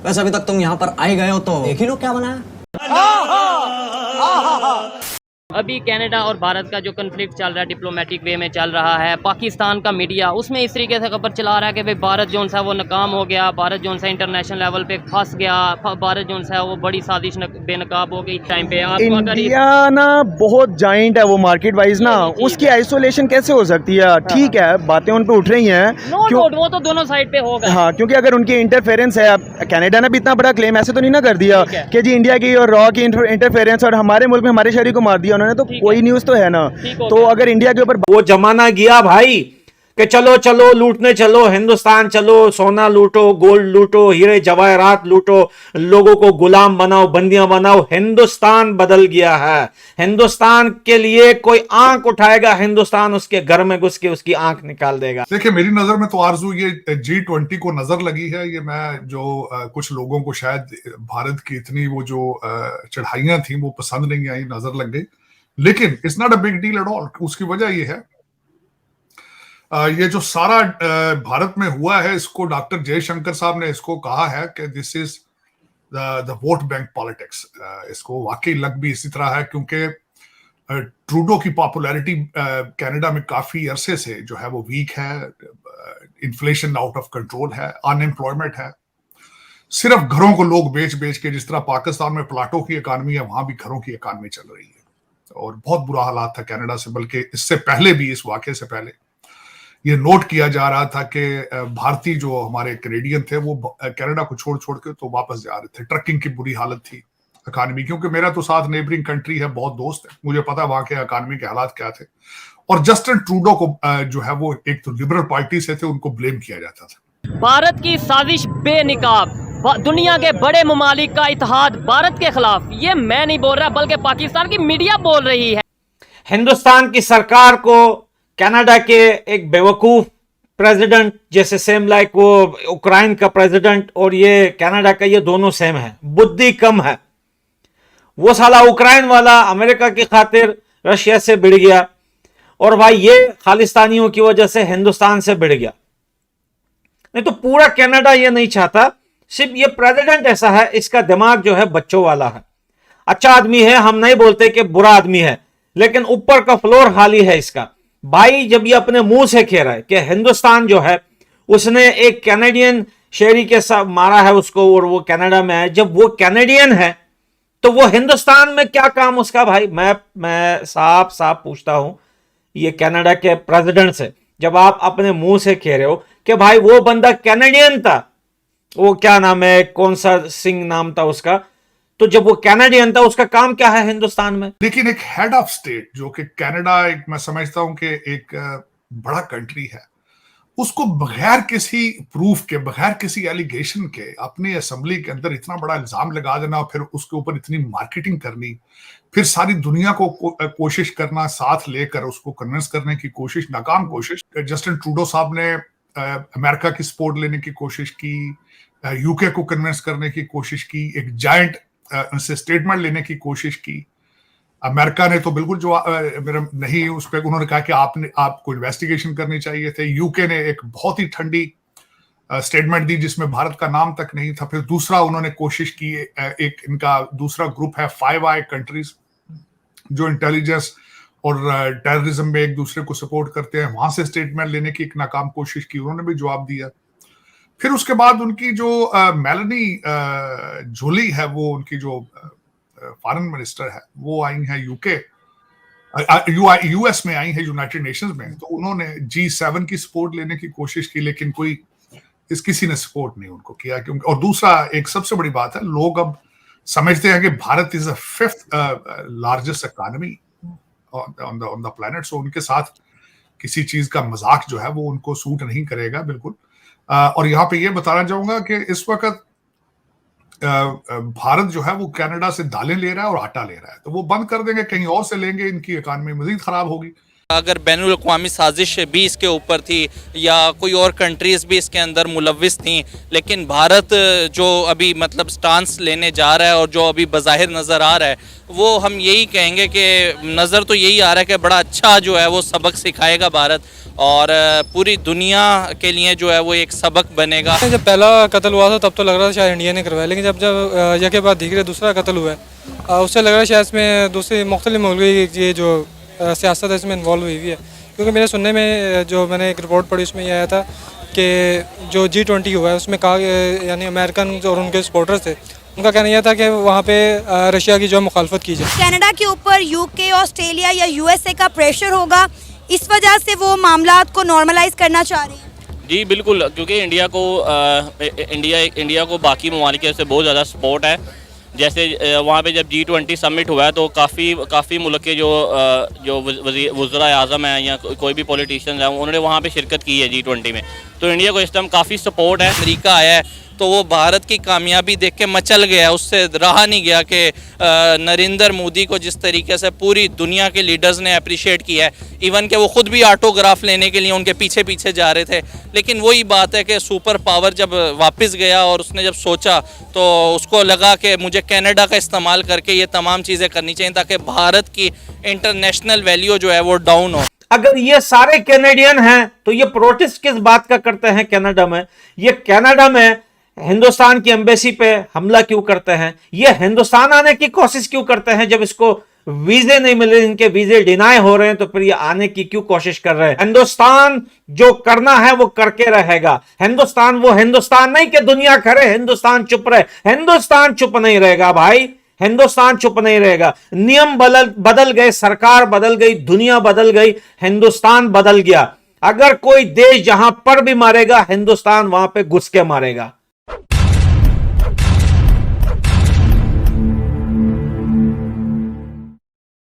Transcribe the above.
वैसे अभी तक तुम यहाँ पर आए गए हो तो देख ही लो क्या बनाया। अभी कनाडा और भारत का जो कन्फ्लिक्ट चल रहा है डिप्लोमेटिक वे में चल रहा है, पाकिस्तान का मीडिया उसमें इस तरीके से खबर चला रहा है कि भाई भारत जो सा वो नाकाम हो गया, भारत जो सा इंटरनेशनल लेवल पे फंस गया, भारत जो सा वो बड़ी साजिश बेनकाब हो गई टाइम पे। आप अगर इंडिया ना बहुत जाइंट है वो मार्केट वाइज ना, उसकी आइसोलेशन कैसे हो सकती है? ठीक है, बातें उन पे उठ रही हैं, नो डाउट वो तो दोनों साइड पे होगा। हाँ, क्योंकि अगर उनकी इंटरफेरेंस है, अब कनाडा ने भी इतना बड़ा क्लेम ऐसे तो नहीं ना कर दिया कि जी इंडिया की और रॉ की इंटरफेरेंस और हमारे मुल्क में हमारे शहरी को मार दिया उन्होंने, तो कोई न्यूज़ तो है ना। तो अगर इंडिया के ऊपर वो जमाना गया भाई कि चलो चलो लूटने चलो, हिंदुस्तान चलो, सोना लूटो, गोल्ड लूटो, हीरे जवाहरात लूटो, लोगों को गुलाम बनाओ, बंदियां बनाओ। हिंदुस्तान बदल गया है। हिंदुस्तान के लिए कोई आंख उठाएगा, हिंदुस्तान उसके घर में घुस के उसकी आंख निकाल देगा। देखिए, मेरी नजर में तो आरजू ये G20 को नजर लगी है। ये मैं जो कुछ लोगों को शायद भारत की इतनी वो जो चढ़ाइयां थी वो पसंद नहीं आई, नजर लग गई, लेकिन it's not a big deal at all. उसकी वजह ये है, ये जो सारा भारत में हुआ है, इसको डॉक्टर जयशंकर साहब ने इसको कहा है कि this is the vote bank politics. इसको वाकई लग भी इसी तरह है, क्योंकि ट्रूडो की पॉपुलैरिटी कनाडा में काफी अरसे से जो है वो वीक है, इन्फ्लेशन आउट ऑफ कंट्रोल है, अनएम्प्लॉयमेंट है। सिर्फ घरों को लोग बेच बेच के, जिस तरह पाकिस्तान में प्लाटों की इकानमी है, वहां भी घरों की इकानमी चल रही है। और बहुत बुरा हालात था कनाडा से, बल्कि इससे पहले भी, इस वाकये से पहले ये नोट किया जा रहा था कि भारतीय जो हमारे कैनेडियन थे वो कनाडा को छोड़ छोड़ के तो वापस जा रहे थे। ट्रकिंग की बुरी हालत थी इकानमी, क्योंकि मेरा तो साथ नेबरिंग कंट्री है, बहुत दोस्त है, मुझे पता है वहां के इकानमी के हालात क्या थे। और जस्टिन ट्रूडो को जो है वो एक तो लिबरल पार्टी से थे, उनको ब्लेम किया जाता था। भारत की साजिश बेनकाब, दुनिया के बड़े ममालिक का इत्तेहाद भारत के खिलाफ, ये मैं नहीं बोल रहा बल्कि पाकिस्तान की मीडिया बोल रही है। हिंदुस्तान की सरकार को कनाडा के एक बेवकूफ प्रेसिडेंट, जैसे सेम लाइक वो उक्राइन का प्रेसिडेंट और ये कनाडा का, ये दोनों सेम है, बुद्धि कम है। वो साला उक्राइन वाला अमेरिका की खातिर रशिया से भिड़ गया, और भाई ये खालिस्तानियों की वजह से हिंदुस्तान से भिड़ गया। नहीं तो पूरा कनाडा ये नहीं चाहता, सिर्फ ये प्रेसिडेंट ऐसा है, इसका दिमाग जो है बच्चों वाला है। अच्छा आदमी है, हम नहीं बोलते कि बुरा आदमी है, लेकिन ऊपर का फ्लोर खाली है इसका। भाई जब ये अपने मुंह से कह रहा है कि हिंदुस्तान जो है उसने एक कैनेडियन शहरी के साथ मारा है उसको, और वो कनाडा में है, जब वो कैनेडियन है तो वो हिंदुस्तान में क्या काम उसका? भाई मैं साफ साफ पूछता हूं ये कनाडा के प्रेसिडेंट से, जब आप अपने मुंह से कह रहे हो कि भाई वो बंदा कैनेडियन था, वो क्या नाम है, कौन सा सिंह नाम था उसका, तो जब वो कैनेडियन था उसका काम क्या है हिंदुस्तान में? लेकिन एक हेड ऑफ स्टेट जो कि कनाडा, एक मैं समझता हूं कि एक बड़ा कंट्री है, उसको बगैर किसी प्रूफ के, बगैर किसी एलिगेशन के अपनी असेंबली के अंदर इतना बड़ा इल्जाम लगा देना, और फिर उसके ऊपर इतनी मार्केटिंग करनी, फिर सारी दुनिया को कोशिश करना, साथ लेकर उसको कन्विंस करने की कोशिश, नाकाम कोशिश। जस्टिन ट्रूडो साहब ने अमेरिका की सपोर्ट लेने की कोशिश की, यूके को कन्विंस करने की कोशिश की, एक जायंट उनसे स्टेटमेंट लेने की कोशिश की। अमेरिका ने तो बिल्कुल जो मेरा नहीं, उस पर उन्होंने कहा कि आपको इन्वेस्टिगेशन करनी चाहिए थे। यूके ने एक बहुत ही ठंडी स्टेटमेंट दी जिसमें भारत का नाम तक नहीं था। फिर दूसरा उन्होंने कोशिश की, एक इनका दूसरा ग्रुप है 5 आई कंट्रीज, जो इंटेलिजेंस और टेररिज्म में एक दूसरे को सपोर्ट करते हैं, वहां से स्टेटमेंट लेने की एक नाकाम कोशिश की, उन्होंने भी जवाब दिया। फिर उसके बाद उनकी जो मेलनी जोली है, वो उनकी जो फॉरेन मिनिस्टर है, वो आई है यूके, यूएस में आई है, यूनाइटेड नेशंस में, तो उन्होंने G7 की सपोर्ट लेने की कोशिश की, लेकिन किसी ने सपोर्ट नहीं उनको किया। क्योंकि और दूसरा एक सबसे बड़ी बात है, लोग अब समझते हैं कि Bharat is the 5th largest economy on the planet, so उनके साथ किसी चीज का मजाक जो है वो उनको सूट नहीं करेगा बिल्कुल। और यहाँ पे ये बताना चाहूंगा कि इस वक्त भारत जो है वो कनाडा से दालें ले रहा है और आटा ले रहा है, तो वो बंद कर देंगे, कहीं और से लेंगे, इनकी इकानमी मजीद खराब होगी। अगर बैनुल अक़वामी साजिश भी इसके ऊपर थी या कोई और कंट्रीज़ भी इसके अंदर मुलव्विस थी, लेकिन भारत जो अभी मतलब स्टांस लेने जा रहा है और जो अभी बज़ाहिर नज़र आ रहा है, वो हम यही कहेंगे कि नज़र तो यही आ रहा है कि बड़ा अच्छा जो है वो सबक सिखाएगा भारत और पूरी दुनिया के लिए जो है वो एक सबक बनेगा। जब पहला कत्ल हुआ था तब तो लग रहा था शायद इंडिया ने करवाया, लेकिन जब यके बाद धीरे दूसरा कत्ल हुआ है उससे लग रहा है शायद इसमें दूसरी मुख्तलिफ मुल्क ये जो सियासत है इसमें इन्वॉल्व हुई है। क्योंकि मेरे सुनने में जो मैंने एक रिपोर्ट पढ़ी उसमें यह आया था कि जो G20 हुआ है उसमें कहा यानी अमेरिकन और उनके सपोर्टर्स थे, उनका कहना यह था कि वहाँ पे रशिया की जो मुखालफत की जाए। कनाडा के ऊपर यूके, ऑस्ट्रेलिया या यूएसए का प्रेशर होगा, इस वजह से वो मामलात को नॉर्मलाइज करना चाह रहे हैं। जी बिल्कुल, क्योंकि इंडिया को बाकी ममालिक से बहुत ज़्यादा सपोर्ट है। जैसे वहाँ पे जब G20 समिट हुआ है तो काफ़ी मुल्क के जो वज़ीर आज़म हैं या कोई भी पॉलिटिशियन हैं उन्होंने वहाँ पे शिरकत की है G20 में, तो इंडिया को इस टाइम काफ़ी सपोर्ट है। अमेरिका आया है तो वो भारत की कामयाबी देख के मचल गया, उससे रहा नहीं गया कि नरेंद्र मोदी को जिस तरीके से पूरी दुनिया के लीडर्स ने अप्रिशिएट किया है, इवन कि वो ख़ुद भी ऑटोग्राफ लेने के लिए उनके पीछे पीछे जा रहे थे। लेकिन वही बात है कि सुपर पावर जब वापस गया और उसने जब सोचा तो उसको लगा कि मुझे कनाडा का इस्तेमाल करके ये तमाम चीज़ें करनी चाहिए ताकि भारत की इंटरनेशनल वैल्यू जो है वो डाउन हो। अगर ये सारे कैनेडियन हैं तो ये प्रोटेस्ट किस बात का करते हैं कनाडा में? ये कनाडा में हिंदुस्तान की एम्बेसी पे हमला क्यों करते हैं? ये हिंदुस्तान आने की कोशिश क्यों करते हैं? जब इसको वीजे नहीं मिल रहे, इनके वीजे डिनाई हो रहे हैं, तो फिर ये आने की क्यों कोशिश कर रहे हैं? हिंदुस्तान जो करना है वो करके रहेगा। हिंदुस्तान वो हिंदुस्तान नहीं कि दुनिया करे हिंदुस्तान चुप रहे। हिंदुस्तान चुप नहीं रहेगा भाई, हिंदुस्तान चुप नहीं रहेगा। नियम बदल गए, सरकार बदल गई, दुनिया बदल गई, हिंदुस्तान बदल गया। अगर कोई देश जहां पर भी मारेगा, हिंदुस्तान वहां पे घुस के मारेगा।